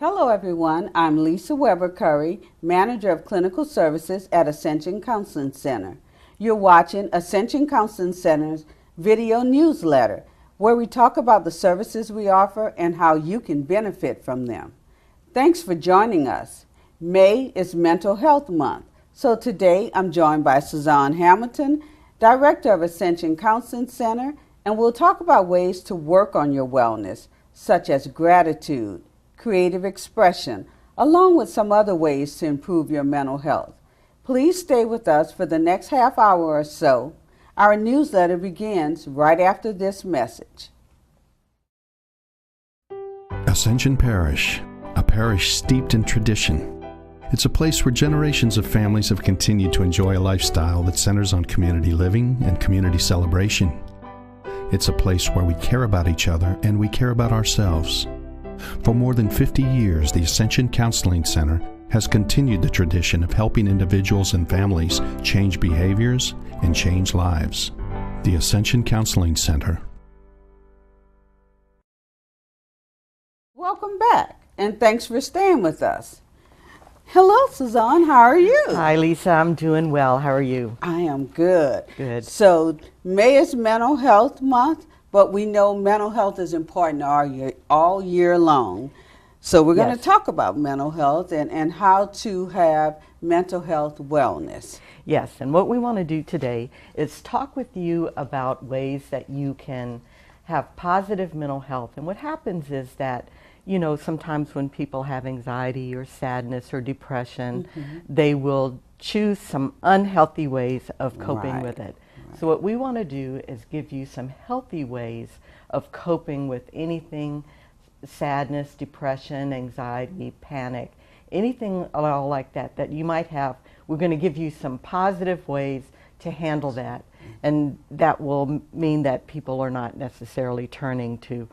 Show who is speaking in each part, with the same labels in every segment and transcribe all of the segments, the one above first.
Speaker 1: Hello everyone, I'm Lisa Weber Curry, Manager of Clinical Services at Ascension Counseling Center. You're watching Ascension Counseling Center's video newsletter, where we talk about the services we offer and how you can benefit from them. Thanks for joining us. May is Mental Health Month, so today I'm joined by Suzanne Hamilton, Director of Ascension Counseling Center, and we'll talk about ways to work on your wellness, such as gratitude, creative expression, along with some other ways to improve your mental health. Please stay with us for the next half hour or so. Our newsletter begins right after this message.
Speaker 2: Ascension Parish, a parish steeped in tradition. It's a place where generations of families have continued to enjoy a lifestyle that centers on community living and community celebration. It's a place where we care about each other and we care about ourselves. For more than 50 years, the Ascension Counseling Center has continued the tradition of helping individuals and families change behaviors and change lives. The Ascension Counseling Center.
Speaker 1: Welcome back, and thanks for staying with us. Hello, Suzanne. How are you?
Speaker 3: Hi, Lisa. I'm doing well. How are you?
Speaker 1: I am good.
Speaker 3: Good.
Speaker 1: So, May is Mental Health Month, but we know mental health is important all year long. So we're going to talk about mental health and how to have mental health wellness.
Speaker 3: Yes, and what we want to do today is talk with you about ways that you can have positive mental health. And what happens is that, you know, sometimes when people have anxiety or sadness or depression, they will choose some unhealthy ways of coping with it. So what we want to do is give you some healthy ways of coping with anything, sadness, depression, anxiety, panic, anything at all like that that you might have. We're going to give you some positive ways to handle that. And that will mean that people are not necessarily turning to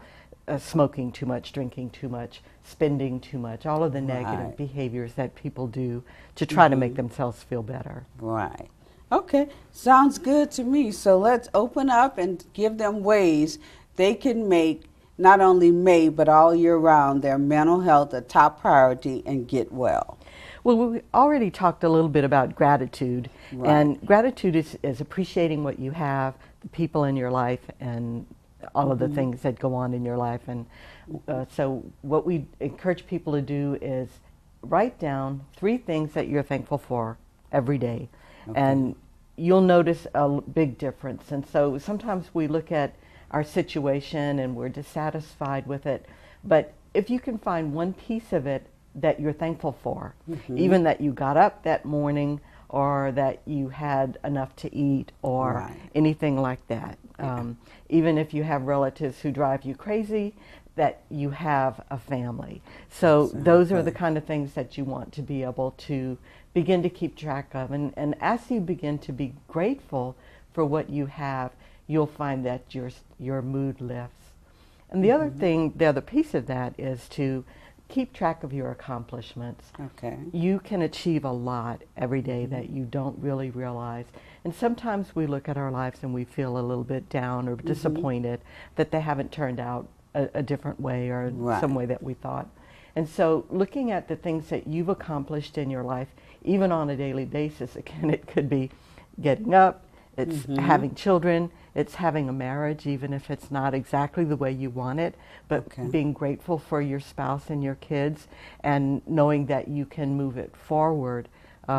Speaker 3: smoking too much, drinking too much, spending too much, all of the negative behaviors that people do to try to make themselves feel better.
Speaker 1: Right. Okay, sounds good to me. So let's open up and give them ways they can make not only May, but all year round, their mental health a top priority and get well.
Speaker 3: Well, we already talked a little bit about gratitude. And gratitude is appreciating what you have, the people in your life, and all of the things that go on in your life. And so what we encourage people to do is write down 3 things that you're thankful for every day. And you'll notice a big difference. And so sometimes we look at our situation and we're dissatisfied with it. But if you can find one piece of it that you're thankful for, even that you got up that morning or that you had enough to eat or anything like that. Even if you have relatives who drive you crazy, that you have a family. So those are the kind of things that you want to be able to begin to keep track of. And as you begin to be grateful for what you have, you'll find that your mood lifts. And the other thing, the other piece of that is to keep track of your accomplishments. You can achieve a lot every day that you don't really realize. And sometimes we look at our lives and we feel a little bit down or disappointed that they haven't turned out a different way or some way that we thought. And so looking at the things that you've accomplished in your life, even on a daily basis, again, it could be getting up, it's having children, it's having a marriage, even if it's not exactly the way you want it, but being grateful for your spouse and your kids and knowing that you can move it forward,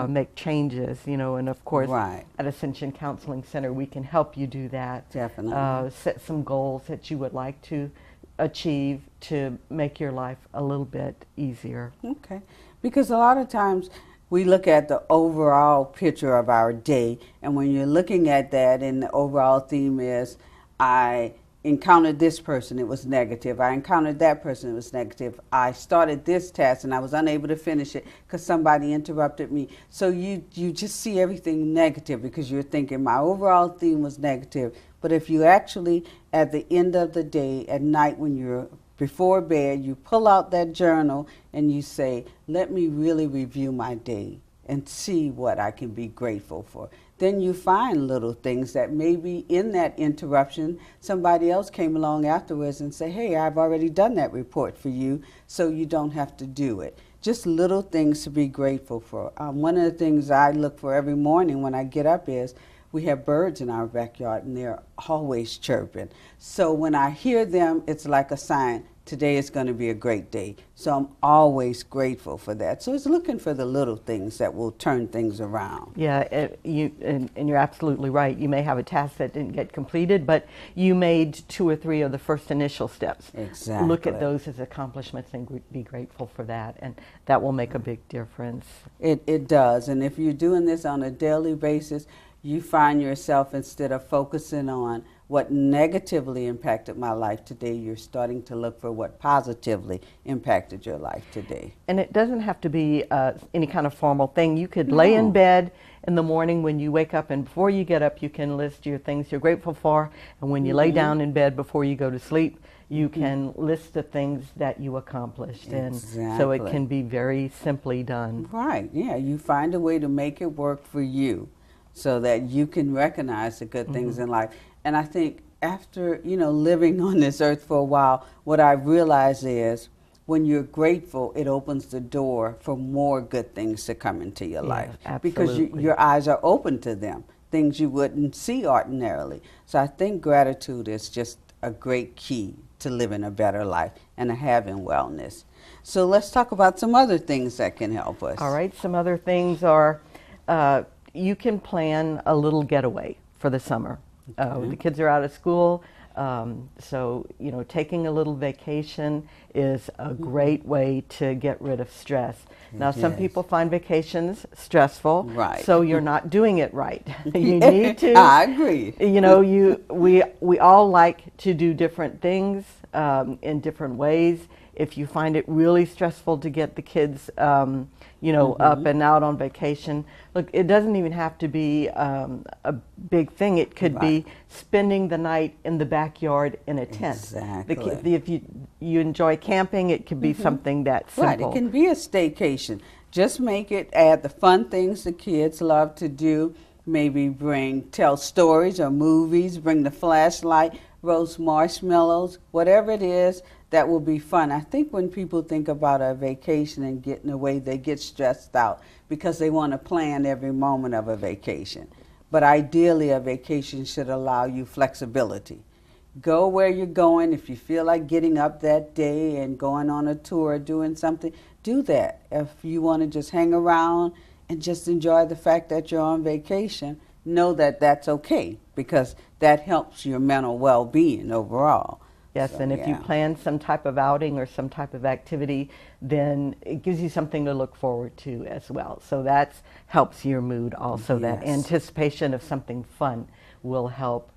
Speaker 3: make changes, you know, and of course at Ascension Counseling Center we can help you do that.
Speaker 1: Definitely.
Speaker 3: Set some goals that you would like to achieve to make your life a little bit easier.
Speaker 1: Okay, because a lot of times we look at the overall picture of our day, and when you're looking at that and the overall theme is, I encountered this person, it was negative. I encountered that person, it was negative. I started this task and I was unable to finish it because somebody interrupted me. So you just see everything negative because you're thinking my overall theme was negative. But if you actually, at the end of the day, at night when you're before bed, you pull out that journal and you say, let me really review my day and see what I can be grateful for. Then you find little things that maybe in that interruption, somebody else came along afterwards and say, hey, I've already done that report for you, so you don't have to do it. Just little things to be grateful for. One of the things I look for every morning when I get up is we have birds in our backyard, and they're always chirping. So when I hear them, it's like a sign, today is going to be a great day. So I'm always grateful for that. So it's looking for the little things that will turn things around.
Speaker 3: Yeah, and you're absolutely right. You may have a task that didn't get completed, but you made 2 or 3 of the first initial steps.
Speaker 1: Exactly.
Speaker 3: Look at those as accomplishments and be grateful for that, and that will make a big difference.
Speaker 1: It does, and if you're doing this on a daily basis, you find yourself, instead of focusing on what negatively impacted my life today, you're starting to look for what positively impacted your life today.
Speaker 3: And it doesn't have to be any kind of formal thing. You could lay in bed in the morning when you wake up, and before you get up, you can list your things you're grateful for. And when you lay down in bed before you go to sleep, you can list the things that you accomplished. And so it can be very simply done.
Speaker 1: Right, yeah. You find a way to make it work for you so that you can recognize the good things in life. And I think after, living on this earth for a while, what I realize is when you're grateful, it opens the door for more good things to come into your life.
Speaker 3: Absolutely.
Speaker 1: Because your eyes are open to them, things you wouldn't see ordinarily. So I think gratitude is just a great key to living a better life and having wellness. So let's talk about some other things that can help us.
Speaker 3: All right, some other things are you can plan a little getaway for the summer. The kids are out of school, so taking a little vacation is a great way to get rid of stress. Now, some people find vacations stressful,
Speaker 1: right?
Speaker 3: So you're not doing it right. You need to.
Speaker 1: I agree.
Speaker 3: We all like to do different things in different ways. If you find it really stressful to get the kids, up and out on vacation, look, it doesn't even have to be a big thing. It could be spending the night in the backyard in a tent.
Speaker 1: Exactly.
Speaker 3: If you enjoy camping, it could be something that's simple.
Speaker 1: Right, it can be a staycation. Just make it, add the fun things the kids love to do. Maybe tell stories or movies, bring the flashlight, roast marshmallows, whatever it is that will be fun. I think when people think about a vacation and getting away, they get stressed out because they want to plan every moment of a vacation. But ideally, a vacation should allow you flexibility. Go where you're going. If you feel like getting up that day and going on a tour or doing something, do that. If you want to just hang around and just enjoy the fact that you're on vacation, know that that's okay, because that helps your mental well-being overall.
Speaker 3: Yes, and if you plan some type of outing or some type of activity, then it gives you something to look forward to as well. So that helps your mood also. That anticipation of something fun will help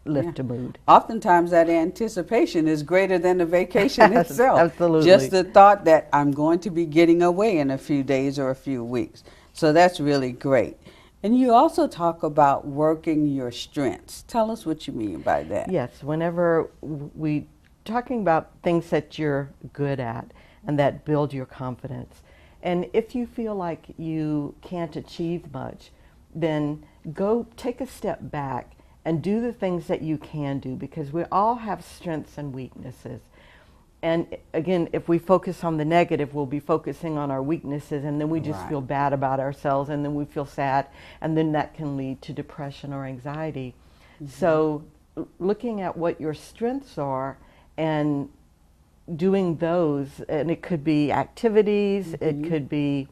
Speaker 3: lift a mood.
Speaker 1: Oftentimes that anticipation is greater than the vacation itself.
Speaker 3: Absolutely.
Speaker 1: Just the thought that I'm going to be getting away in a few days or a few weeks. So that's really great. And you also talk about working your strengths. Tell us what you mean by that.
Speaker 3: Yes, whenever we talking about things that you're good at and that build your confidence. And if you feel like you can't achieve much, then go take a step back and do the things that you can do, because we all have strengths and weaknesses. And again, if we focus on the negative, we'll be focusing on our weaknesses, and then we just feel bad about ourselves, and then we feel sad, and then that can lead to depression or anxiety. So looking at what your strengths are and doing those, and it could be activities, it could be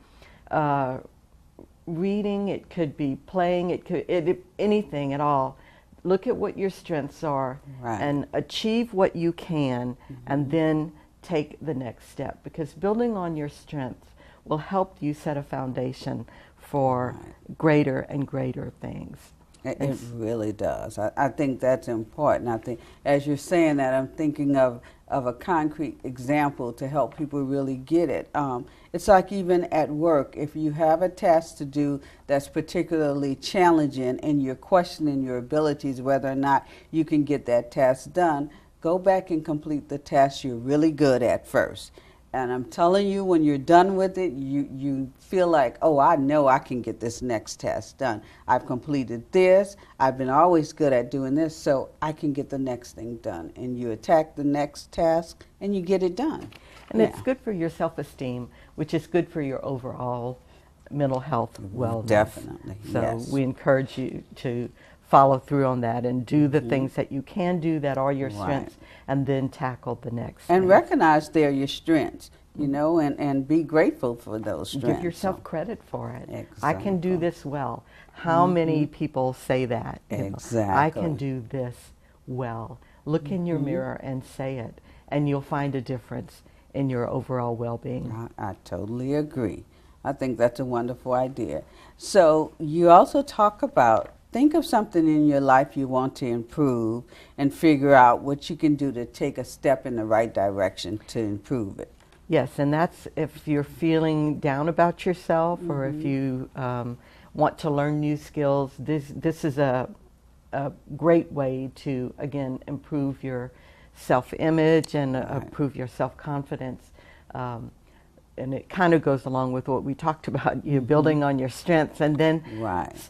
Speaker 3: reading, it could be playing, it could anything at all. Look at what your strengths are and achieve what you can, and then take the next step, because building on your strengths will help you set a foundation for greater and greater things.
Speaker 1: It really does. I think that's important. I think as you're saying that, I'm thinking of a concrete example to help people really get it. It's like even at work, if you have a task to do that's particularly challenging and you're questioning your abilities, whether or not you can get that task done, go back and complete the task you're really good at first. And I'm telling you, when you're done with it, you feel like, oh, I know I can get this next task done. I've completed this. I've been always good at doing this, so I can get the next thing done. And you attack the next task, and you get it done.
Speaker 3: And it's good for your self-esteem, which is good for your overall mental health wellness.
Speaker 1: Definitely,
Speaker 3: So
Speaker 1: yes.
Speaker 3: we encourage you to follow through on that and do the things that you can do that are your strengths, and then tackle the next.
Speaker 1: And
Speaker 3: thing.
Speaker 1: recognize they're your strengths, you know, and be grateful for those strengths.
Speaker 3: Give yourself credit for it.
Speaker 1: Exactly.
Speaker 3: I can do this well. How many people say that? You know,
Speaker 1: Exactly.
Speaker 3: I can do this well. Look in your mirror and say it, and you'll find a difference in your overall well-being.
Speaker 1: I totally agree. I think that's a wonderful idea. So you also talk about, think of something in your life you want to improve and figure out what you can do to take a step in the right direction to improve it.
Speaker 3: Yes, and that's if you're feeling down about yourself, or if you want to learn new skills. This is a great way to, again, improve your self-image and improve your self-confidence. And it kind of goes along with what we talked about, you building on your strengths, and then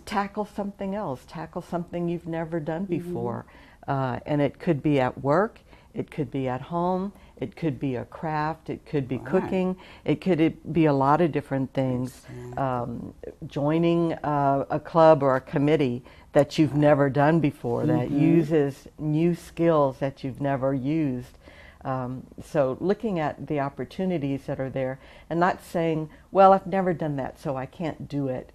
Speaker 3: tackle something else, tackle something you've never done before. And it could be at work, it could be at home, it could be a craft, it could be cooking, it could be a lot of different things. Joining a club or a committee that you've never done before, that uses new skills that you've never used. So looking at the opportunities that are there and not saying, well, I've never done that, so I can't do it.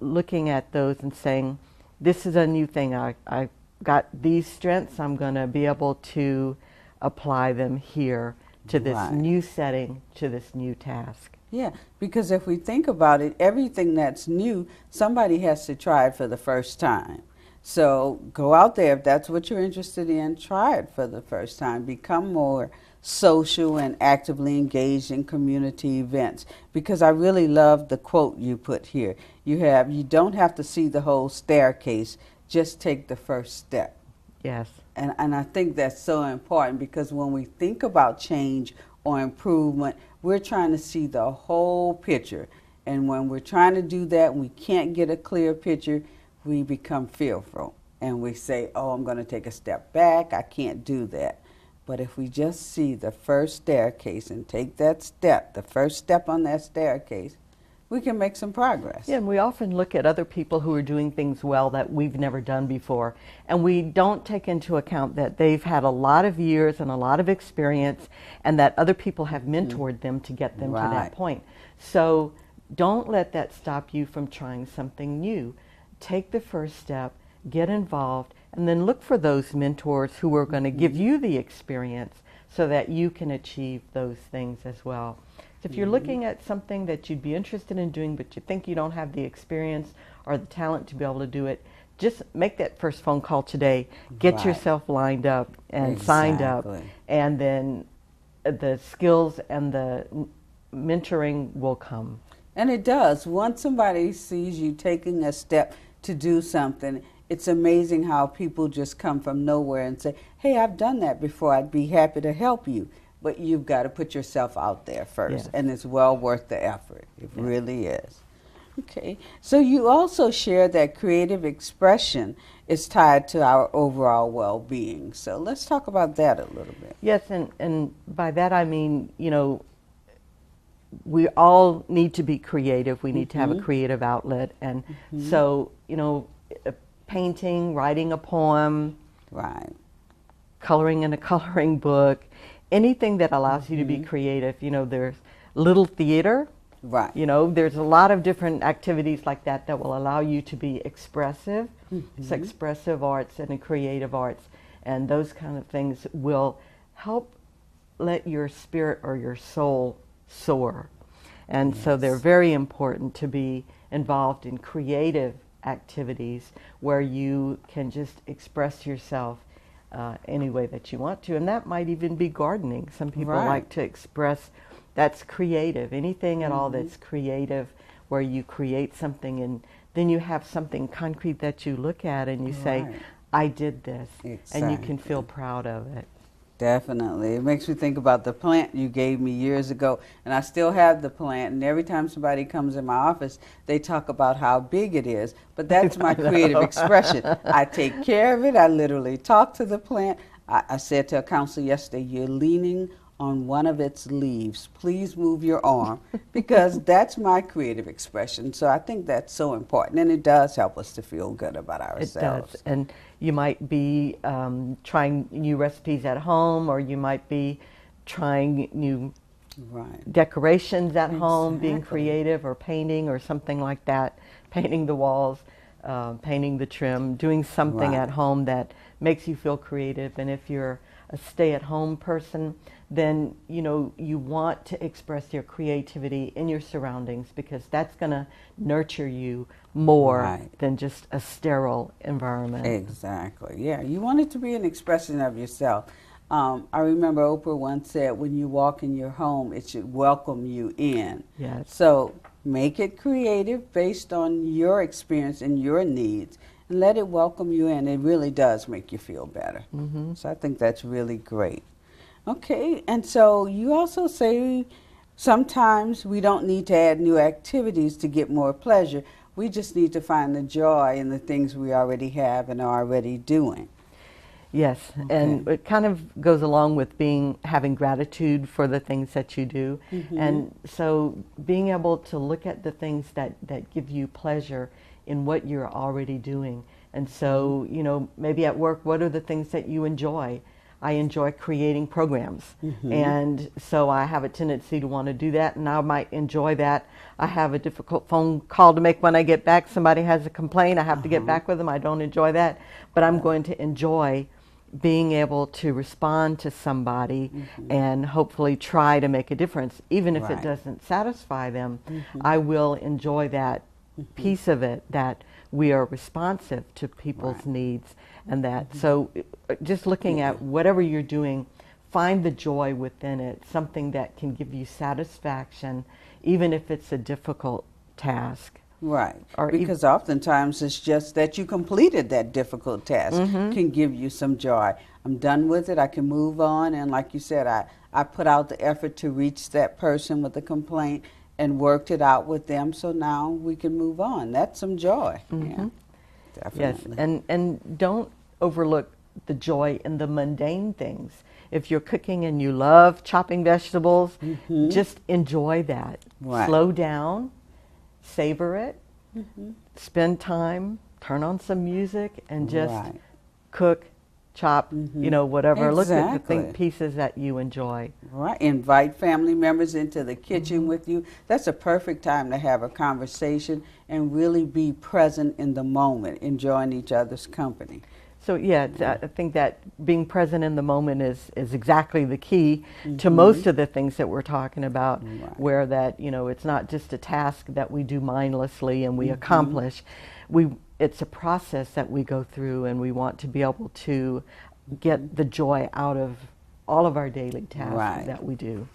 Speaker 3: Looking at those and saying, this is a new thing. I got these strengths. I'm going to be able to apply them here to this new setting, to this new task.
Speaker 1: Yeah, because if we think about it, everything that's new, somebody has to try it for the first time. So go out there, if that's what you're interested in, try it for the first time. Become more social and actively engaged in community events. Because I really love the quote you put here. You don't have to see the whole staircase, just take the first step.
Speaker 3: Yes.
Speaker 1: And I think that's so important, because when we think about change or improvement, we're trying to see the whole picture. And when we're trying to do that, we can't get a clear picture, we become fearful and we say, oh, I'm going to take a step back, I can't do that. But if we just see the first staircase and take that step, the first step on that staircase, we can make some progress.
Speaker 3: Yeah, and we often look at other people who are doing things well that we've never done before, and we don't take into account that they've had a lot of years and a lot of experience, and that other people have mentored them to get them to that point. So don't let that stop you from trying something new. Take the first step, get involved, and then look for those mentors who are going to give you the experience so that you can achieve those things as well. So if you're looking at something that you'd be interested in doing, but you think you don't have the experience or the talent to be able to do it, just make that first phone call today. Get yourself lined up and signed up, and then the skills and the mentoring will come.
Speaker 1: And it does. Once somebody sees you taking a step to do something, it's amazing how people just come from nowhere and say, hey, I've done that before, I'd be happy to help you. But you've got to put yourself out there first, and it's well worth the effort. It really is. Okay, so you also share that creative expression is tied to our overall well-being. So let's talk about that a little bit.
Speaker 3: Yes, and by that I mean, you know, we all need to be creative. We need to have a creative outlet. And so, you know, painting, writing a poem, coloring in a coloring book, anything that allows you to be creative. You know, there's little theater. You know, there's a lot of different activities like that that will allow you to be expressive. It's expressive arts and creative arts. And those kind of things will help let your spirit or your soul soar. And so they're very important to be involved in creative activities where you can just express yourself any way that you want to. And that might even be gardening. Some people like to express, that's creative. Anything at all that's creative, where you create something and then you have something concrete that you look at and you say, I did this. And you can feel proud of it.
Speaker 1: Definitely. It makes me think about the plant you gave me years ago, and I still have the plant, and every time somebody comes in my office, they talk about how big it is. But that's my creative expression. I take care of it. I literally talk to the plant. I said to a counselor yesterday, you're leaning on one of its leaves. Please move your arm, because that's my creative expression. So I think that's so important, and it does help us to feel good about ourselves.
Speaker 3: It does. And you might be trying new recipes at home, or you might be trying new decorations at home, being creative, or painting or something like that, painting the walls, painting the trim, doing something at home that makes you feel creative. And if you're a stay-at-home person, then you want to express your creativity in your surroundings, because that's going to nurture you more than just a sterile environment.
Speaker 1: Exactly. Yeah, you want it to be an expression of yourself. I remember Oprah once said, when you walk in your home, it should welcome you in.
Speaker 3: Yes.
Speaker 1: So make it creative based on your experience and your needs, and let it welcome you in. It really does make you feel better. So I think that's really great. Okay, and so you also say sometimes we don't need to add new activities to get more pleasure. We just need to find the joy in the things we already have and are already doing.
Speaker 3: Yes, and it kind of goes along with having gratitude for the things that you do. And so being able to look at the things that give you pleasure in what you're already doing. And so, maybe at work, what are the things that you enjoy? I enjoy creating programs, and so I have a tendency to want to do that, and I might enjoy that. I have a difficult phone call to make when I get back. Somebody has a complaint, I have to get back with them. I don't enjoy that, but I'm going to enjoy being able to respond to somebody and hopefully try to make a difference. Even if it doesn't satisfy them, I will enjoy that piece of it, that we are responsive to people's needs. And that, so just looking at whatever you're doing, find the joy within it, something that can give you satisfaction, even if it's a difficult task.
Speaker 1: Right, because oftentimes it's just that you completed that difficult task can give you some joy. I'm done with it, I can move on, and like you said, I put out the effort to reach that person with a complaint and worked it out with them, so now we can move on. That's some joy. Yeah, definitely.
Speaker 3: Yes, and don't overlook the joy in the mundane things. If you're cooking and you love chopping vegetables, just enjoy that. Slow down, savor it, spend time, turn on some music, and just cook, chop, whatever. Look at the pieces that you enjoy.
Speaker 1: Right. Invite family members into the kitchen with you. That's a perfect time to have a conversation and really be present in the moment, enjoying each other's company.
Speaker 3: So yeah, I think that being present in the moment is exactly the key to most of the things that we're talking about, where that, it's not just a task that we do mindlessly and we accomplish. It's a process that we go through, and we want to be able to get the joy out of all of our daily tasks that we do.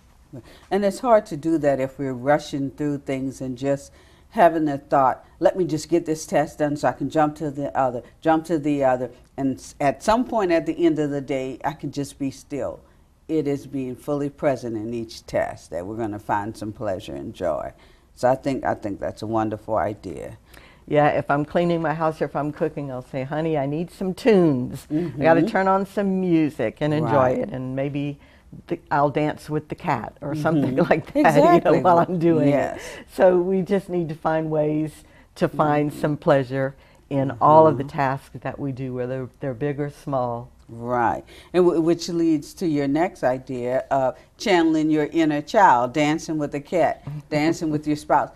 Speaker 1: And it's hard to do that if we're rushing through things and just having the thought, let me just get this task done so I can jump to the other, and at some point at the end of the day, I can just be still. It is being fully present in each task that we're going to find some pleasure and joy. So I think that's a wonderful idea.
Speaker 3: Yeah, if I'm cleaning my house or if I'm cooking, I'll say, honey, I need some tunes. I got to turn on some music and enjoy it, and maybe I'll dance with the cat or something like that, while I'm doing it. So we just need to find ways to find some pleasure in all of the tasks that we do, whether they're big or small.
Speaker 1: Right, and which leads to your next idea of channeling your inner child, dancing with the cat, dancing with your spouse,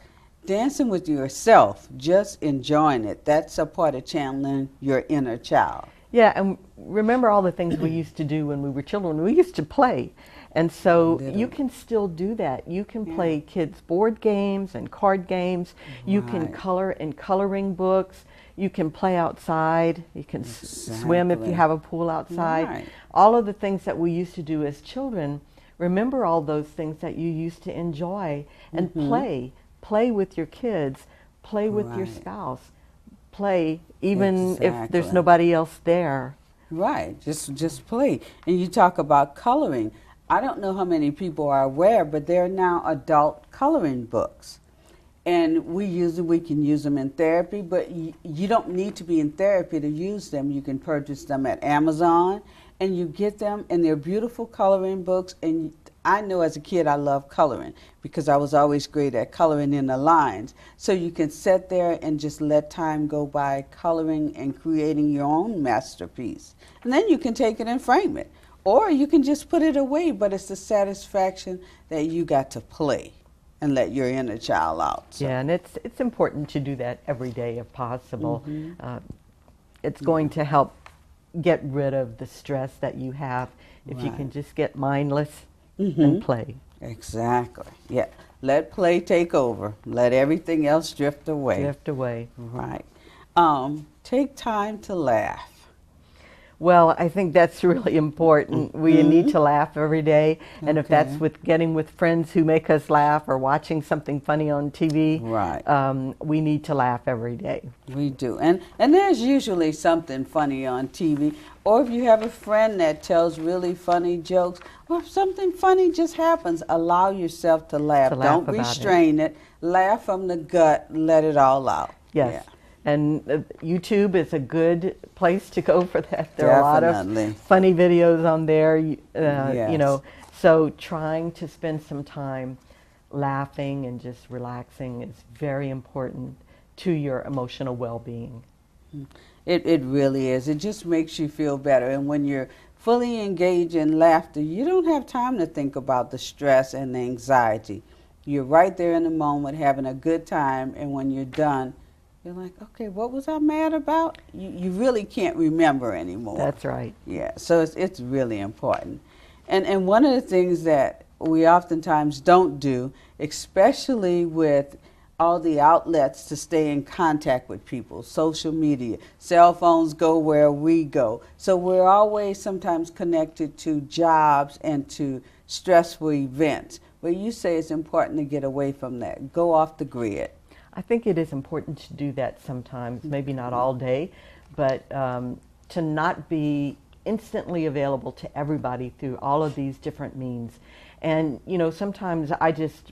Speaker 1: dancing with yourself, just enjoying it. That's a part of channeling your inner child.
Speaker 3: Yeah, and remember all the things we used to do when we were children. We used to play. And so you can still do that. You can play kids' board games and card games. You can color in coloring books. You can play outside. You can swim if you have a pool outside. All of the things that we used to do as children, remember all those things that you used to enjoy and play. Play with your kids. Play with your spouse. Play even if there's nobody else there.
Speaker 1: Right, just play. And you talk about coloring. I don't know how many people are aware, but there are now adult coloring books. And we can use them in therapy, but you don't need to be in therapy to use them. You can purchase them at Amazon, and you get them, and they're beautiful coloring books. And I know as a kid I loved coloring because I was always great at coloring in the lines. So you can sit there and just let time go by coloring and creating your own masterpiece. And then you can take it and frame it. Or you can just put it away, but it's the satisfaction that you got to play and let your inner child out. So.
Speaker 3: Yeah, and it's important to do that every day if possible. It's going to help get rid of the stress that you have if you can just get mindless and play.
Speaker 1: Exactly. Yeah. Let play take over. Let everything else drift away.
Speaker 3: Drift away.
Speaker 1: Right. Take time to laugh.
Speaker 3: Well, I think that's really important. We need to laugh every day, and if that's with getting with friends who make us laugh or watching something funny on TV, we need to laugh every day.
Speaker 1: We do, and there's usually something funny on TV, or if you have a friend that tells really funny jokes, or if something funny just happens, allow yourself to laugh. Don't restrain it. Laugh from the gut. Let it all out.
Speaker 3: Yes.
Speaker 1: Yeah.
Speaker 3: And YouTube is a good place to go for that. There are a lot of funny videos on there, you know. So trying to spend some time laughing and just relaxing is very important to your emotional well-being.
Speaker 1: It really is. It just makes you feel better. And when you're fully engaged in laughter, you don't have time to think about the stress and the anxiety. You're right there in the moment having a good time, and when you're done, you're like, okay, what was I mad about? You really can't remember anymore.
Speaker 3: That's right.
Speaker 1: Yeah, so it's really important. And one of the things that we oftentimes don't do, especially with all the outlets to stay in contact with people, social media, cell phones go where we go. So we're always sometimes connected to jobs and to stressful events. But you say it's important to get away from that, go off the grid.
Speaker 3: I think it is important to do that sometimes, maybe not all day, but to not be instantly available to everybody through all of these different means. And, you know, sometimes I just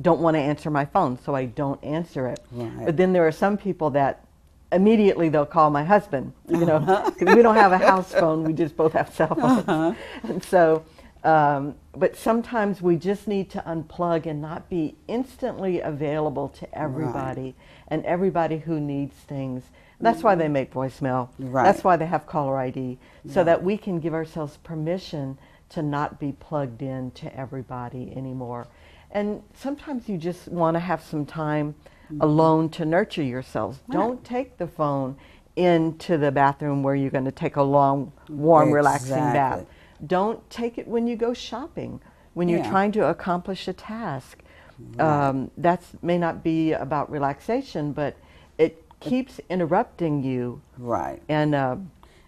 Speaker 3: don't want to answer my phone, so I don't answer it. Right. But then there are some people that immediately they'll call my husband, you know, because we don't have a house phone, we just both have cell phones. And so, but sometimes we just need to unplug and not be instantly available to everybody and everybody who needs things. That's why they make voicemail. That's why they have caller ID, so that we can give ourselves permission to not be plugged in to everybody anymore. And sometimes you just want to have some time alone to nurture yourselves. Don't take the phone into the bathroom where you're going to take a long, warm, relaxing bath. Don't take it when you go shopping, when you're trying to accomplish a task. That may not be about relaxation, but it keeps interrupting you. Right. And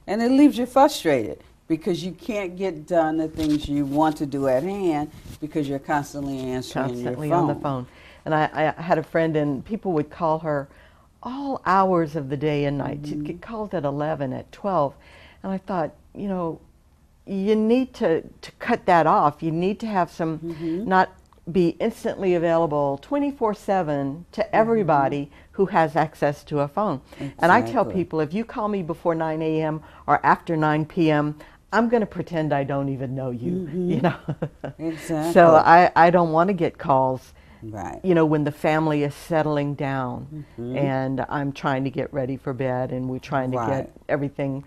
Speaker 3: it leaves you frustrated because you can't get done the things you want to do at hand because you're constantly answering your phone. On the phone. And I had a friend, and people would call her all hours of the day and night. She'd get calls at 11, at 12. And I thought, you know, you need to cut that off. You need to have some, not be instantly available 24/7 to everybody who has access to a phone. And I tell people, if you call me before 9 a.m. or after 9 p.m., I'm going to pretend I don't even know you, you know. So I don't want to get calls, you know, when the family is settling down and I'm trying to get ready for bed and we're trying to get everything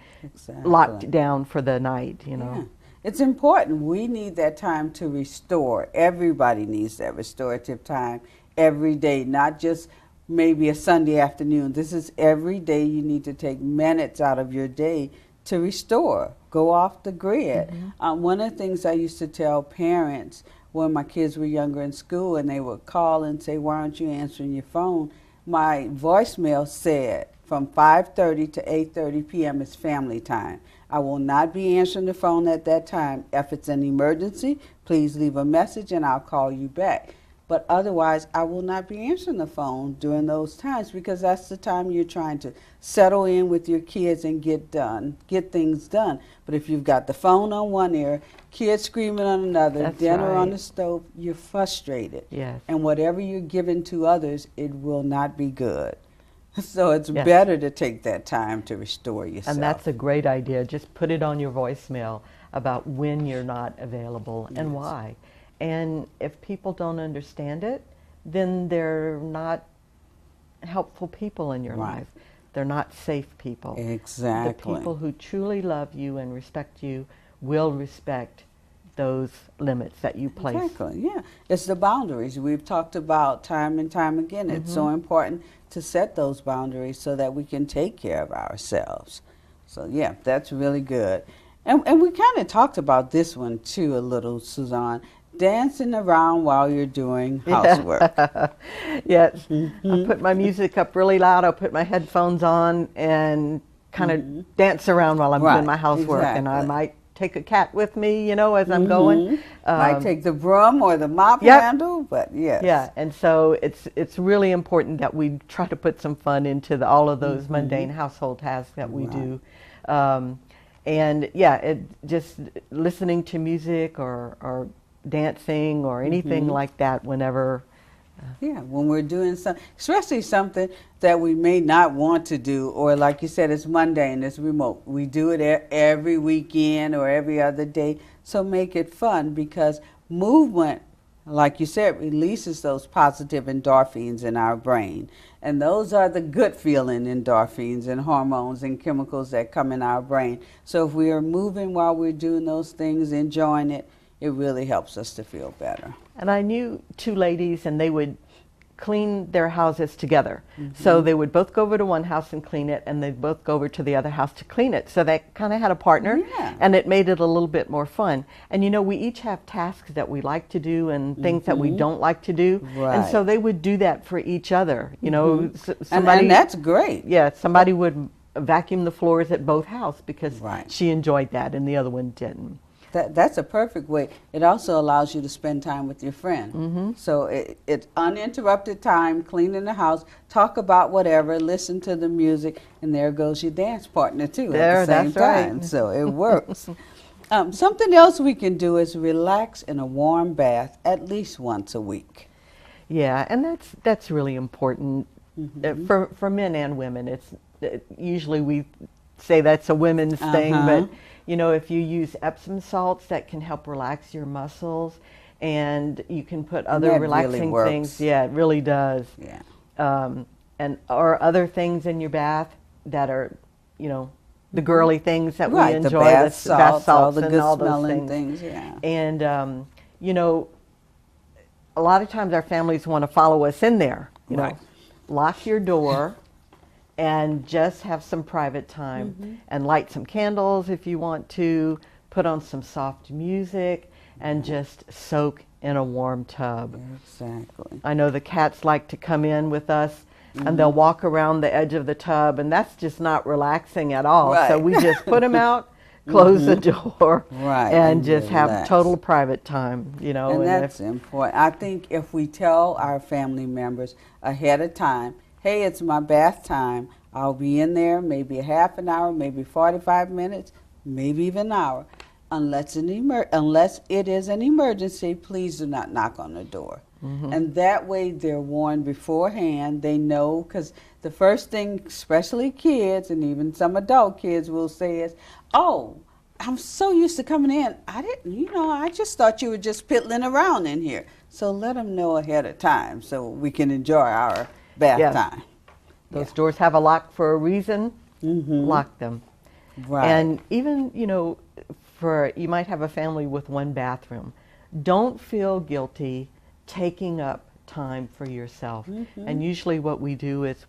Speaker 3: locked down for the night, you know.
Speaker 1: It's important. We need that time to restore. Everybody needs that restorative time every day, not just maybe a Sunday afternoon. This is every day. You need to take minutes out of your day to restore. Go off the grid. One of the things I used to tell parents when my kids were younger in school and they would call and say, why aren't you answering your phone? My voicemail said from 5:30 to 8:30 p.m. is family time. I will not be answering the phone at that time. If it's an emergency, please leave a message and I'll call you back. But otherwise, I will not be answering the phone during those times because that's the time you're trying to settle in with your kids and get things done. But if you've got the phone on one ear, kids screaming on another,
Speaker 3: That's
Speaker 1: dinner on
Speaker 3: right.
Speaker 1: the stove, you're frustrated.
Speaker 3: Yes.
Speaker 1: And whatever you're giving to others, it will not be good. So it's
Speaker 3: Yes.
Speaker 1: better to take that time to restore yourself.
Speaker 3: And that's a great idea. Just put it on your voicemail about when you're not available and
Speaker 1: Yes.
Speaker 3: why. And if people don't understand it, then they're not helpful people in your
Speaker 1: Right.
Speaker 3: life. They're not safe people.
Speaker 1: Exactly.
Speaker 3: The people who truly love you and respect you will respect those limits that you place.
Speaker 1: Exactly, yeah. It's the boundaries. We've talked about time and time again. It's so important to set those boundaries so that we can take care of ourselves. So, yeah, that's really good. And we kind of talked about this one, too, a little, Suzanne. Dancing around while you're doing housework.
Speaker 3: Yes. I put my music up really loud. I'll put my headphones on and kind of dance around while I'm
Speaker 1: Right,
Speaker 3: doing my housework. And I
Speaker 1: exactly.
Speaker 3: might take a cat with me, you know, as I'm going.
Speaker 1: Might take the broom or the mop
Speaker 3: Yep.
Speaker 1: handle, but yes.
Speaker 3: Yeah, and so it's really important that we try to put some fun into all of those mundane household tasks that we do. And yeah, just listening to music or dancing or anything like that whenever.
Speaker 1: Yeah, when we're doing something, especially something that we may not want to do, or like you said, it's mundane, it's remote. We do it every weekend or every other day, so make it fun because movement, like you said, releases those positive endorphins in our brain. And those are the good feeling endorphins and hormones and chemicals that come in our brain. So if we are moving while we're doing those things, enjoying it, it really helps us to feel better.
Speaker 3: And I knew two ladies, and they would clean their houses together. So they would both go over to one house and clean it, and they'd both go over to the other house to clean it. So they kind of had a partner,
Speaker 1: Yeah.
Speaker 3: and it made it a little bit more fun. And you know, we each have tasks that we like to do and things that we don't like to do. And
Speaker 1: Right.
Speaker 3: so they would do that for each other. You know,
Speaker 1: And that's great.
Speaker 3: yeah, somebody would vacuum the floors at both houses because
Speaker 1: Right.
Speaker 3: she enjoyed that and the other one didn't.
Speaker 1: That's a perfect way. It also allows you to spend time with your friend. So it's uninterrupted time, cleaning the house, talk about whatever, listen to the music, and there goes your dance partner too
Speaker 3: There,
Speaker 1: at the same
Speaker 3: that's right.
Speaker 1: time. So it works. Something else we can do is relax in a warm bath at least once a week.
Speaker 3: Yeah, and that's really important for men and women. It's usually we say that's a women's thing, but you know, if you use Epsom salts, that can help relax your muscles, and you can put other
Speaker 1: that really
Speaker 3: relaxing
Speaker 1: works.
Speaker 3: things. Yeah, it really does.
Speaker 1: Yeah.
Speaker 3: And or other things in your bath that are, you know, the girly things that
Speaker 1: Right,
Speaker 3: we
Speaker 1: the
Speaker 3: enjoy,
Speaker 1: bath salts, all the
Speaker 3: and
Speaker 1: good
Speaker 3: all those
Speaker 1: smelling
Speaker 3: things.
Speaker 1: things, yeah.
Speaker 3: And you know, a lot of times our families want to follow us in there. You know,
Speaker 1: Right.
Speaker 3: lock your door and just have some private time and light some candles if you want to, put on some soft music and just soak in a warm tub.
Speaker 1: Exactly.
Speaker 3: I know the cats like to come in with us and they'll walk around the edge of the tub, and that's just not relaxing at all. So
Speaker 1: Right.
Speaker 3: we just put them out, close the door,
Speaker 1: Right,
Speaker 3: and
Speaker 1: and
Speaker 3: just have
Speaker 1: relax.
Speaker 3: total private time, you know.
Speaker 1: And
Speaker 3: if-
Speaker 1: that's important. I think if we tell our family members ahead of time, hey, it's my bath time, I'll be in there maybe a half an hour, maybe 45 minutes, maybe even an hour. Unless it is an emergency, please do not knock on the door. And that way they're warned beforehand. They know, because the first thing, especially kids and even some adult kids will say is, oh, I'm so used to coming in. I just thought you were just piddling around in here. So let them know ahead of time so we can enjoy our bath
Speaker 3: Yes.
Speaker 1: time.
Speaker 3: Those doors have a lock for a reason. Lock them.
Speaker 1: Right.
Speaker 3: And even, you know, you might have a family with one bathroom. Don't feel guilty taking up time for yourself. And usually what we do is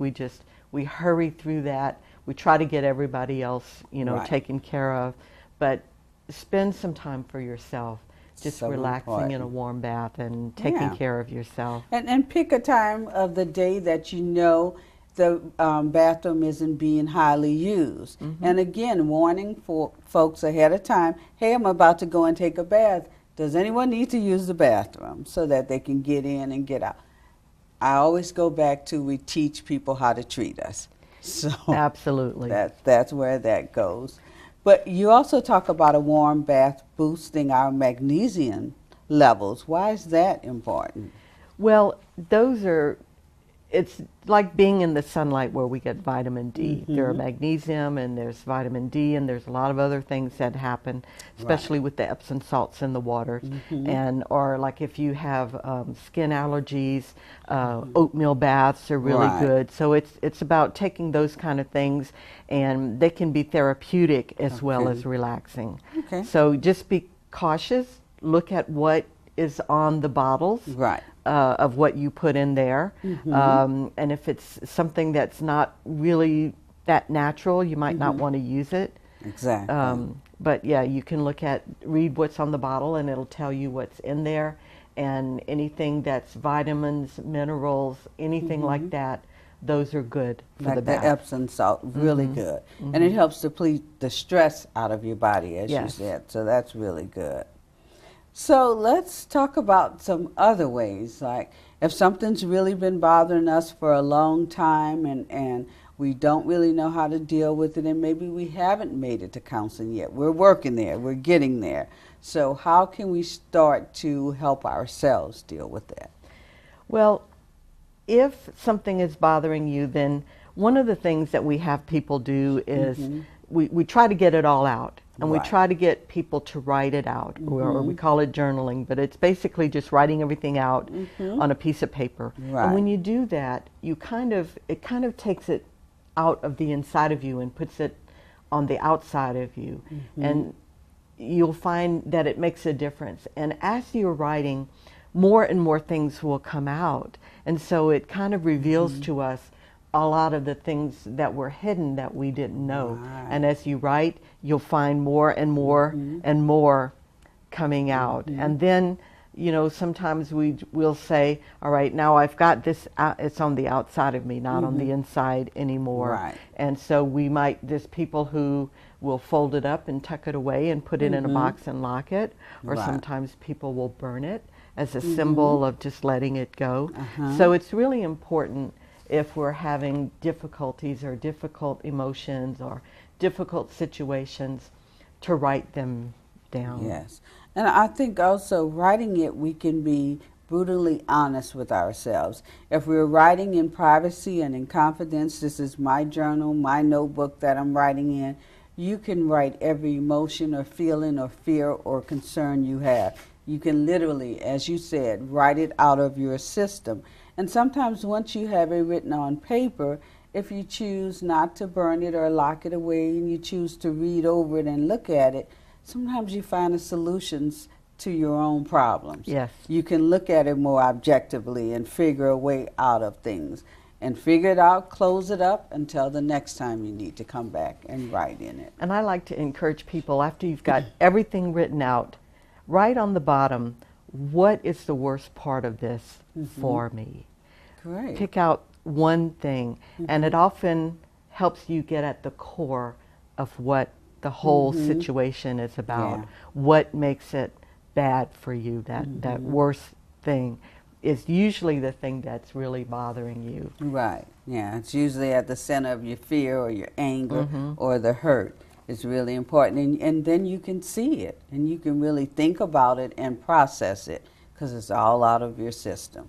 Speaker 3: we hurry through that. We try to get everybody else, you know,
Speaker 1: Right.
Speaker 3: taken care of. But spend some time for yourself. Just
Speaker 1: So
Speaker 3: relaxing in a
Speaker 1: important.
Speaker 3: warm bath and taking
Speaker 1: Yeah.
Speaker 3: care of yourself.
Speaker 1: And pick a time of the day that you know the bathroom isn't being highly used. And again, warning for folks ahead of time, hey, I'm about to go and take a bath. does anyone need to use the bathroom so that they can get in and get out? I always go back to we teach people how to treat us. So
Speaker 3: Absolutely.
Speaker 1: that's where that goes. But you also talk about a warm bath boosting our magnesium levels. Why is that important?
Speaker 3: Well, it's like being in the sunlight where we get vitamin D. There are magnesium and there's vitamin D and there's a lot of other things that happen, especially with the Epsom salts in the water. And or like if you have skin allergies, oatmeal baths are really good. So it's about taking those kind of things, and they can be therapeutic as well as relaxing. So just be cautious. Look at what is on the bottles. Of what you put in there. And if it's something that's not really that natural, you might not want to use it. But yeah, you can read what's on the bottle, and it'll tell you what's in there. And anything that's vitamins, minerals, anything like that, those are good for
Speaker 1: like
Speaker 3: the bath.
Speaker 1: The Epsom salt, really good. And it helps deplete the stress out of your body, as you said. So that's really good. So let's talk about some other ways, like if something's really been bothering us for a long time and we don't really know how to deal with it, and maybe we haven't made it to counseling yet. We're working there, we're getting there. So how can we start to help ourselves deal with that?
Speaker 3: Well, if something is bothering you, then one of the things that we have people do is we try to get it all out. And we try to get people to write it out, or we call it journaling, but it's basically just writing everything out on a piece of paper. And when you do that, it kind of takes it out of the inside of you and puts it on the outside of you. And you'll find that it makes a difference. And as you're writing, more and more things will come out. And so it kind of reveals to us a lot of the things that were hidden that we didn't know. And as you write, you'll find more and more and more coming out. And then, sometimes we'll say, all right, now I've got this, it's on the outside of me, not on the inside anymore. And so there's people who will fold it up and tuck it away and put it in a box and lock it. Or sometimes people will burn it as a symbol of just letting it go. So it's really important, if we're having difficulties or difficult emotions or difficult situations, to write them down.
Speaker 1: Yes. And I think also writing it, we can be brutally honest with ourselves. If we're writing in privacy and in confidence, this is my journal, my notebook that I'm writing in, you can write every emotion or feeling or fear or concern you have. You can literally, as you said, write it out of your system. And sometimes once you have it written on paper, if you choose not to burn it or lock it away and you choose to read over it and look at it, sometimes you find the solutions to your own problems. You can look at it more objectively and figure a way out of things. And figure it out, close it up until the next time you need to come back and write in it.
Speaker 3: And I like to encourage people, after you've got everything written out, write on the bottom, what is the worst part of this for me?
Speaker 1: Great.
Speaker 3: Pick out one thing, and it often helps you get at the core of what the whole situation is about. What makes it bad for you, that worst thing is usually the thing that's really bothering you.
Speaker 1: Yeah, it's usually at the center of your fear or your anger or the hurt. It's really important, and then you can see it, and you can really think about it and process it, because it's all out of your system.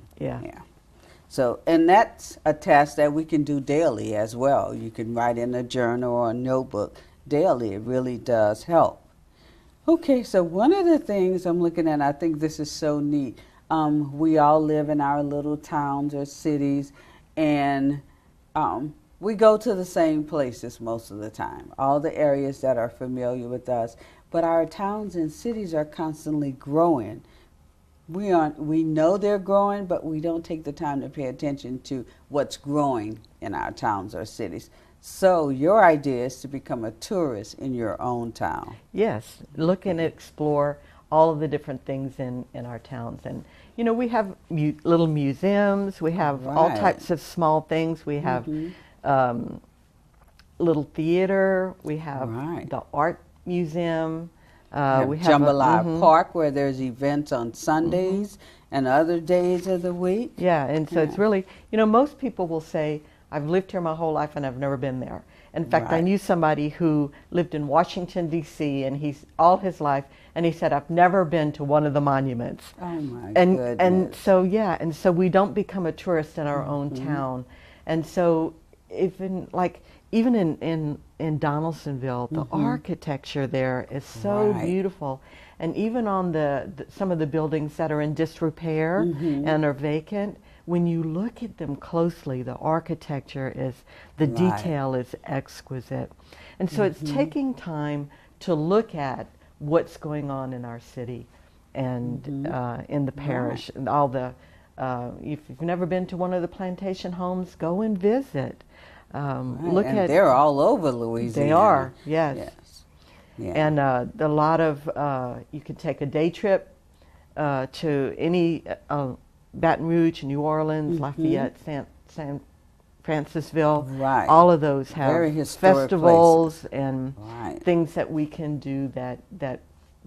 Speaker 1: So, and that's a task that we can do daily as well. You can write in a journal or a notebook daily. It really does help. Okay, so one of the things I'm looking at, I think this is so neat. We all live in our little towns or cities, and we go to the same places most of the time, all the areas that are familiar with us. But our towns and cities are constantly growing. We know they're growing, but we don't take the time to pay attention to what's growing in our towns or cities. So your idea is to become a tourist in your own town.
Speaker 3: Yes, look and explore all of the different things in our towns. And, we have little museums, we have all types of small things. We have little theater, we have the art museum,
Speaker 1: We have Jambalaya Park, where there's events on Sundays and other days of the week.
Speaker 3: Yeah, and so it's really, most people will say, I've lived here my whole life and I've never been there. In fact, I knew somebody who lived in Washington, D.C., and he's all his life, and he said, I've never been to one of the monuments.
Speaker 1: Oh, my goodness.
Speaker 3: And so we don't become a tourist in our own town. And so even in Donaldsonville, the architecture there is so beautiful. And even on some of the buildings that are in disrepair and are vacant, when you look at them closely, the architecture the detail is exquisite. And so it's taking time to look at what's going on in our city and in the parish. And all if you've never been to one of the plantation homes, go and visit. Look
Speaker 1: and
Speaker 3: at
Speaker 1: they're all over Louisiana.
Speaker 3: They are, yes.
Speaker 1: Yeah.
Speaker 3: And a lot of, you can take a day trip to any Baton Rouge, New Orleans, Lafayette, San Francisville.
Speaker 1: Right.
Speaker 3: All of those have festivals and things that we can do that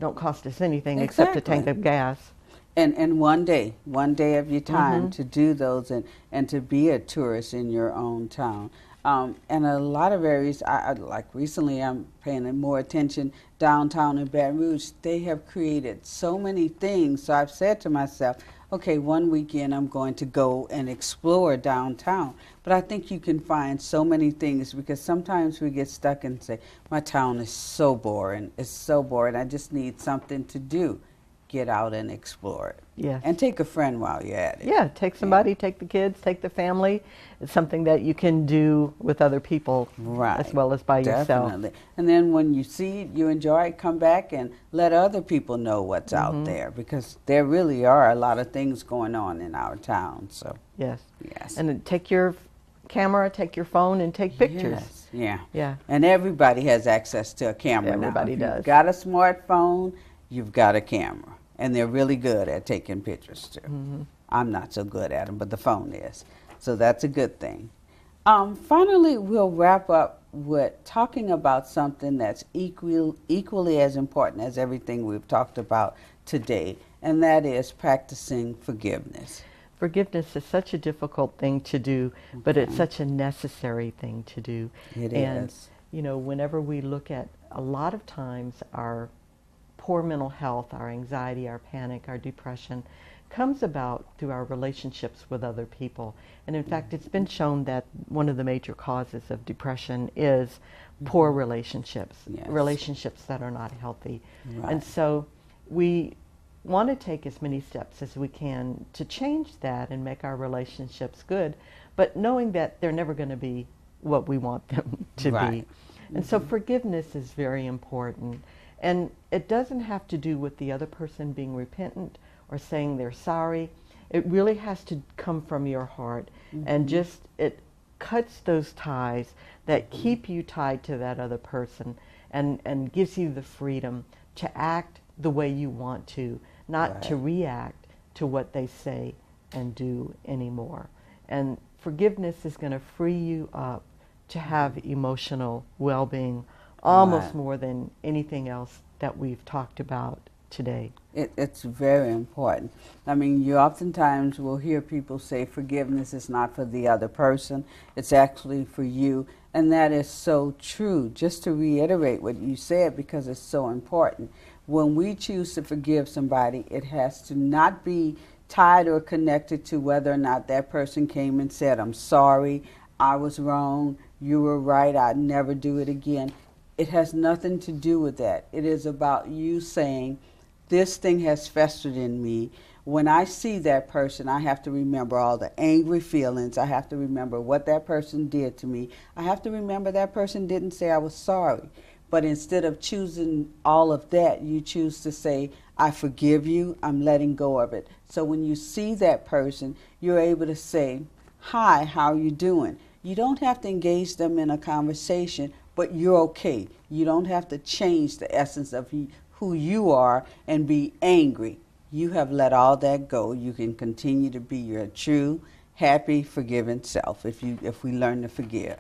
Speaker 3: don't cost us anything except a tank of gas.
Speaker 1: And one day of your time to do those and to be a tourist in your own town. And a lot of areas, like recently I'm paying more attention downtown in Baton Rouge. They have created so many things. So I've said to myself, okay, one weekend I'm going to go and explore downtown. But I think you can find so many things, because sometimes we get stuck and say, my town is so boring. It's so boring. I just need something to do. Get out and explore it.
Speaker 3: Yes.
Speaker 1: And take a friend while you're at it.
Speaker 3: Yeah, take somebody, take the kids, take the family. It's something that you can do with other people as well as by yourself.
Speaker 1: Definitely. And then when you see it, you enjoy it, come back and let other people know what's out there, because there really are a lot of things going on in our town. So
Speaker 3: yes. And then take your camera, take your phone, and take pictures.
Speaker 1: Yeah. And everybody has access to a camera now.
Speaker 3: Everybody does.
Speaker 1: You've got a smartphone, you've got a camera. And they're really good at taking pictures too. I'm not so good at them, but the phone is. So that's a good thing. Finally, we'll wrap up with talking about something that's equally as important as everything we've talked about today, and that is practicing forgiveness.
Speaker 3: Forgiveness is such a difficult thing to do, but it's such a necessary thing to do.
Speaker 1: It
Speaker 3: is. Whenever we look at, a lot of times our poor mental health, our anxiety, our panic, our depression comes about through our relationships with other people. And in fact, it's been shown that one of the major causes of depression is poor relationships, relationships that are not healthy. And so we want to take as many steps as we can to change that and make our relationships good, but knowing that they're never going to be what we want them to be. And so forgiveness is very important. And it doesn't have to do with the other person being repentant or saying they're sorry. It really has to come from your heart. And just, it cuts those ties that keep you tied to that other person and gives you the freedom to act the way you want to, not to react to what they say and do anymore. And forgiveness is going to free you up to have emotional well-being almost more than anything else that we've talked about today.
Speaker 1: It's very important. I mean, you oftentimes will hear people say forgiveness is not for the other person, it's actually for you. And that is so true. Just to reiterate what you said, because it's so important. When we choose to forgive somebody, it has to not be tied or connected to whether or not that person came and said, I'm sorry, I was wrong, you were right, I'd never do it again. It has nothing to do with that. It is about you saying, this thing has festered in me. When I see that person, I have to remember all the angry feelings. I have to remember what that person did to me. I have to remember that person didn't say I was sorry. But instead of choosing all of that, you choose to say, I forgive you, I'm letting go of it. So when you see that person, you're able to say, hi, how are you doing? You don't have to engage them in a conversation, but you're okay. You don't have to change the essence of who you are and be angry. You have let all that go. You can continue to be your true, happy, forgiving self if we learn to forgive.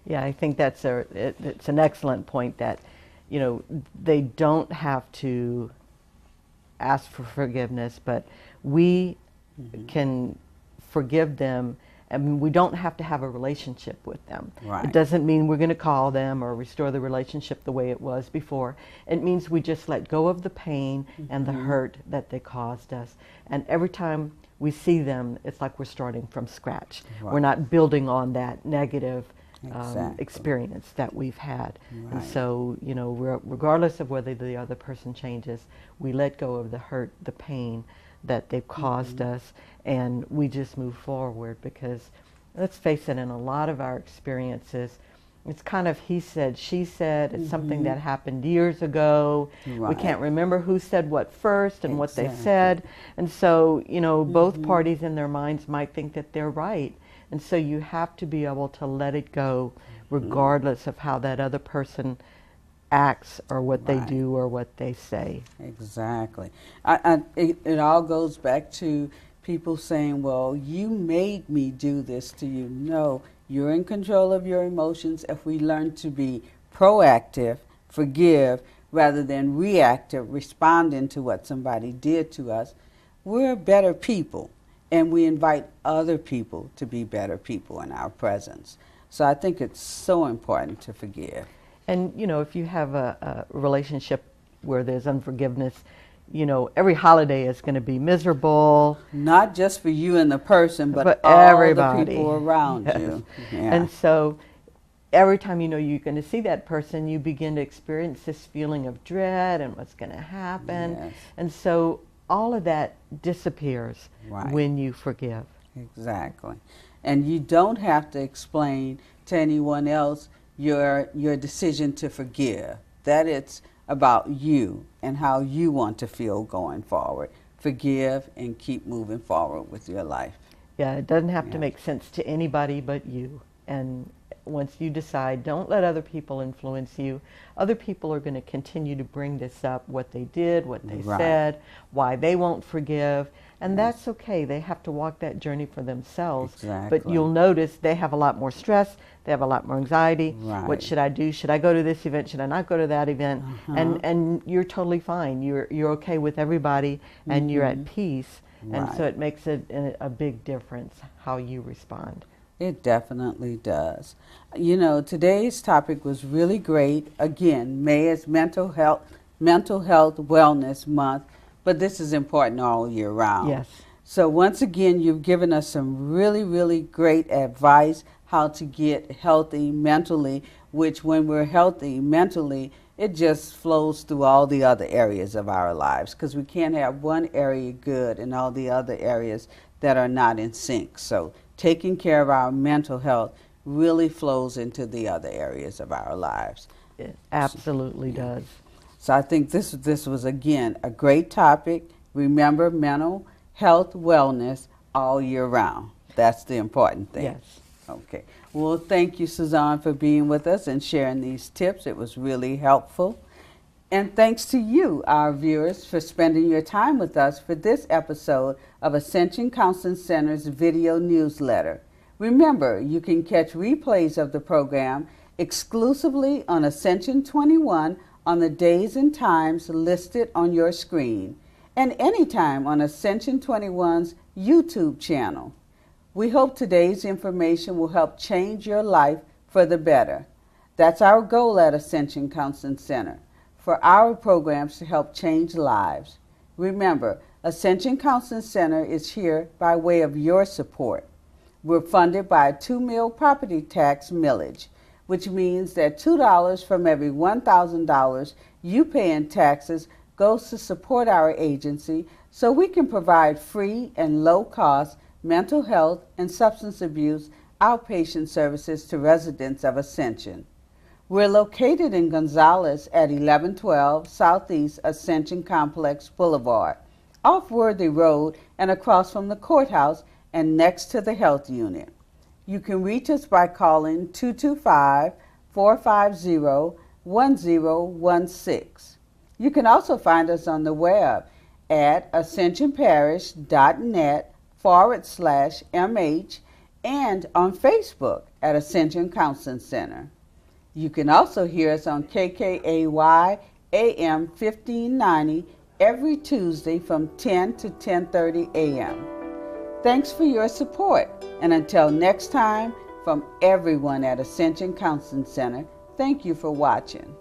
Speaker 3: Yeah, I think it's an excellent point that, they don't have to ask for forgiveness, but we can forgive them, and we don't have to have a relationship with them.
Speaker 1: Right.
Speaker 3: It doesn't mean we're going to call them or restore the relationship the way it was before. It means we just let go of the pain and the hurt that they caused us. And every time we see them, it's like we're starting from scratch.
Speaker 1: Right.
Speaker 3: We're not building on that negative
Speaker 1: Exactly.
Speaker 3: experience that we've had.
Speaker 1: Right.
Speaker 3: And so, regardless of whether the other person changes, we let go of the hurt, the pain that they've caused us, and we just move forward, because let's face it, in a lot of our experiences, it's kind of he said, she said. It's something that happened years ago. We
Speaker 1: Right.
Speaker 3: can't remember who said what first and what they
Speaker 1: Exactly.
Speaker 3: said. And so, both parties in their minds might think that they're right. And so you have to be able to let it go regardless of how that other person acts or what they
Speaker 1: Right.
Speaker 3: do or what they say.
Speaker 1: Exactly. It all goes back to people saying, well, you made me do this to you. No, you're in control of your emotions. If we learn to be proactive, forgive, rather than reactive, responding to what somebody did to us, we're better people. And we invite other people to be better people in our presence. So I think it's so important to forgive.
Speaker 3: And, if you have a relationship where there's unforgiveness, every holiday is going to be miserable.
Speaker 1: Not just for you and the person, but
Speaker 3: For
Speaker 1: all
Speaker 3: everybody.
Speaker 1: the people around
Speaker 3: Yes.
Speaker 1: you. Yeah.
Speaker 3: And so every time you're going to see that person, you begin to experience this feeling of dread and what's going to happen.
Speaker 1: Yes.
Speaker 3: And so all of that disappears
Speaker 1: Right.
Speaker 3: when you forgive.
Speaker 1: Exactly. And you don't have to explain to anyone else your decision to forgive. That it's about you and how you want to feel going forward. Forgive and keep moving forward with your life.
Speaker 3: Yeah, it doesn't have to
Speaker 1: Yeah.
Speaker 3: make sense to anybody but you. And once you decide, don't let other people influence you. Other people are going to continue to bring this up, what they did, what they
Speaker 1: Right.
Speaker 3: said, why they won't forgive. And that's okay. They have to walk that journey for themselves.
Speaker 1: Exactly.
Speaker 3: But you'll notice they have a lot more stress. They have a lot more anxiety.
Speaker 1: Right.
Speaker 3: What should I do? Should I go to this event? Should I not go to that event? And you're totally fine. You're okay with everybody, and you're at peace. And so
Speaker 1: Right.
Speaker 3: it makes a big difference how you respond.
Speaker 1: It definitely does. Today's topic was really great. Again, May is Mental Health Wellness Month, but this is important all year round.
Speaker 3: Yes.
Speaker 1: So once again, you've given us some really, really great advice how to get healthy mentally, which when we're healthy mentally, it just flows through all the other areas of our lives, because we can't have one area good and all the other areas that are not in sync. So taking care of our mental health really flows into the other areas of our lives.
Speaker 3: It absolutely does.
Speaker 1: So I think this was, again, a great topic. Remember, mental health wellness all year round. That's the important thing.
Speaker 3: Yes.
Speaker 1: Okay. Well, thank you, Suzanne, for being with us and sharing these tips. It was really helpful. And thanks to you, our viewers, for spending your time with us for this episode of Ascension Counseling Center's video newsletter. Remember, you can catch replays of the program exclusively on Ascension 21 on the days and times listed on your screen, and anytime on Ascension 21's YouTube channel. We hope today's information will help change your life for the better. That's our goal at Ascension Counseling Center, for our programs to help change lives. Remember, Ascension Counseling Center is here by way of your support. We're funded by a 2-mil property tax millage, which means that $2 from every $1,000 you pay in taxes goes to support our agency so we can provide free and low-cost mental health and substance abuse outpatient services to residents of Ascension. We're located in Gonzales at 1112 Southeast Ascension Complex Boulevard, off Worthy Road and across from the courthouse and next to the health unit. You can reach us by calling 225-450-1016. You can also find us on the web at ascensionparish.net/MH and on Facebook at Ascension Counseling Center. You can also hear us on KKAY AM 1590 every Tuesday from 10 to 10:30 a.m. Thanks for your support, and until next time, from everyone at Ascension Counseling Center, thank you for watching.